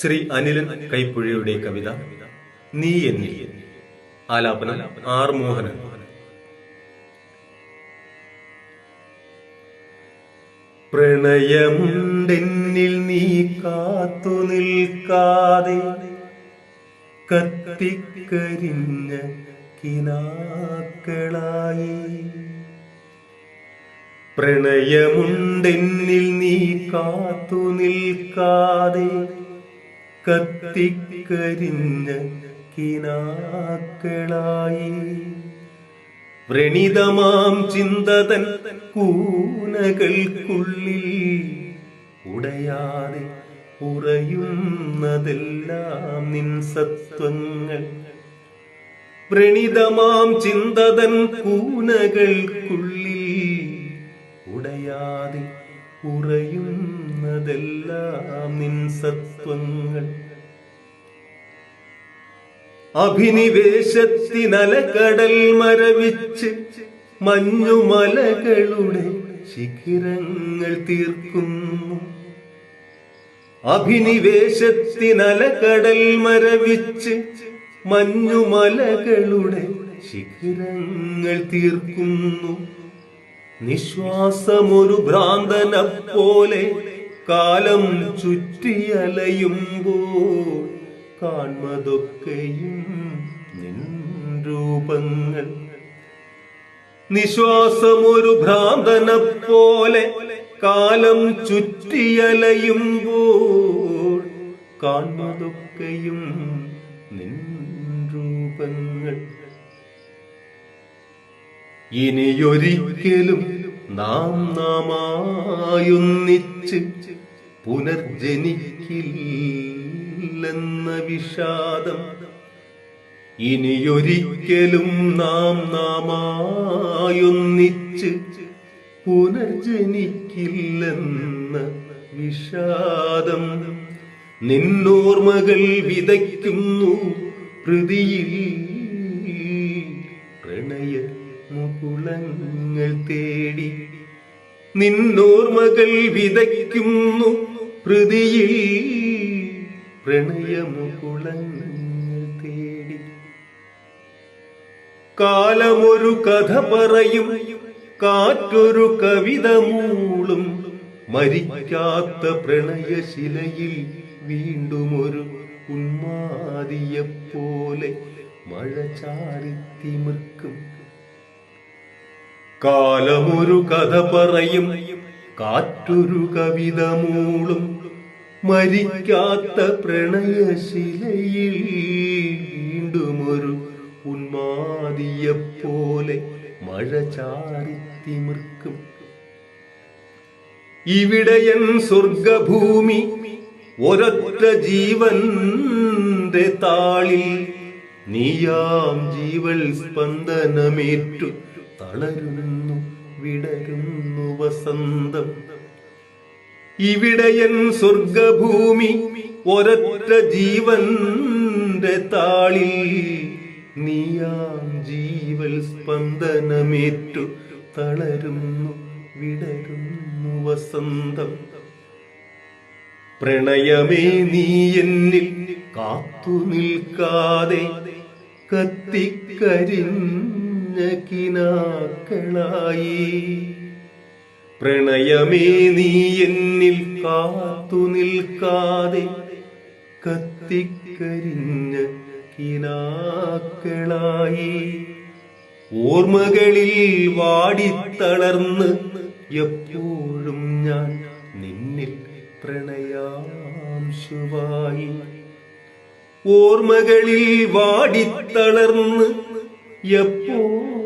ശ്രീ അനിലൻ കൈപ്പുഴയുടെ കവിത നീ എന്നിൽ. ആലാപനം ആർ മോഹനൻ. പ്രണയമുണ്ടെന്നിൽ നീ കാത്തു നിൽക്കാതെ കത്തിക്കരിഞ്ഞ കിനാക്കളായി. പ്രണയമുണ്ടെന്നിൽ നീ കാത്തു നിൽക്കാതെ കത്തിക്കരിഞ്ഞ കിനാക്കളായി. വ്രണിതമാം ചിന്തതൻ കൂനകൾക്കുള്ളിൽ ഉടയാതെ ഉറയുന്നതെല്ലാം നിൻ സത്വങ്ങൾ. വ്രണിതമാം ചിന്തതൻ കൂനകൾക്കുള്ളിൽ ഉടയാതെ ഉറയുന്നതെല്ലാം നിൻ സത്വങ്ങൾ. അഭിനിവേശത്തിനലകടൽ മരവിച്ച് മഞ്ഞുമലകളുടെ ശിഖിരങ്ങൾ തീർക്കുന്നു. അഭിനിവേശത്തിനലകടൽ മരവിച്ച് മഞ്ഞുമലകളുടെ ശിഖിരങ്ങൾ തീർക്കുന്നു. നിശ്വാസമൊരു ഭ്രാന്തനെ പോലെ കാലം ചുറ്റിയലയുമ്പോൾ കാൺമതൊക്കെയും നിൻ രൂപങ്ങൾ. നിശ്വാസമൊരു ഭ്രാന്തനെ പോലെ കാലം ചുറ്റിയലയുമ്പോൾ കാൺമതൊക്കെയും നിൻ രൂപങ്ങൾ. ഇനിയൊരിക്കലും നാം നാമായൊന്നിച്ച് പുനർജനിക്കില്ലെന്ന വിഷാദം. ഇനിയൊരിക്കലും നാം നാമായൊന്നിച്ച് പുനർജനിക്കില്ലെന്ന വിഷാദം. നിന്നോർമ്മകൾ വിതയ്ക്കുന്നു ഹൃദിയിൽ പ്രണയ മുകുളങ്ങൾ തേടി. നിന്നോർമ്മകൾ വിതയ്ക്കുന്നു ഹൃദിയിൽ പ്രണയമുകുളങ്ങൾ തേടി. കാലമൊരു കഥ പറയും, കാറ്റൊരു കവിത മൂളും. മരിക്കാത്ത പ്രണയശിലയിൽ വീണ്ടുമൊരു ഉന്മാദിയെപ്പോലെ മഴ ചാരിത്തിമിർക്കും. കാലമൊരു കഥ പറയും, കാറ്റൊരു കവിത മൂളും. മരിക്കാത്ത പ്രണയശിലയിൽ വീണ്ടുമൊരു ഉന്മാദിയെപ്പോലെ മഴ ചാരിത്തിമിർക്കും. ഇവിടെയൻ സ്വർഗഭൂമി ഒരൊറ്റ ജീവന്റെ താളിൽ. നീയാം ജീവൽ സ്പന്ദനമേറ്റു തളരുന്നു വിടരുന്നു വസന്തം. ഇവിടെയൻ സ്വർഗഭൂമി ഒരൊറ്റ ജീവന്റെ താളിൽ. നീയാം ജീവൽ സ്പന്ദനമേറ്റു തളരുന്നു വിടരുന്നു വസന്തം. പ്രണയമേ നീ എന്നിൽ കാത്തു നിൽക്കാതെ കത്തിക്കരിഞ്ഞ കിനാക്കളായി. പ്രണയമേ നീ എന്നിൽ കാത്തു നിൽക്കാതെ കത്തിക്കരിഞ്ഞ കിനാക്കളായി. ഓർമ്മകളിൽ വാടിത്തളർന്ന് എപ്പോഴും ഞാൻ നിന്നിൽ പ്രണയാംശുവായി. ഓർമ്മകളിൽ വാടിത്തളർന്ന് എപ്പോഴും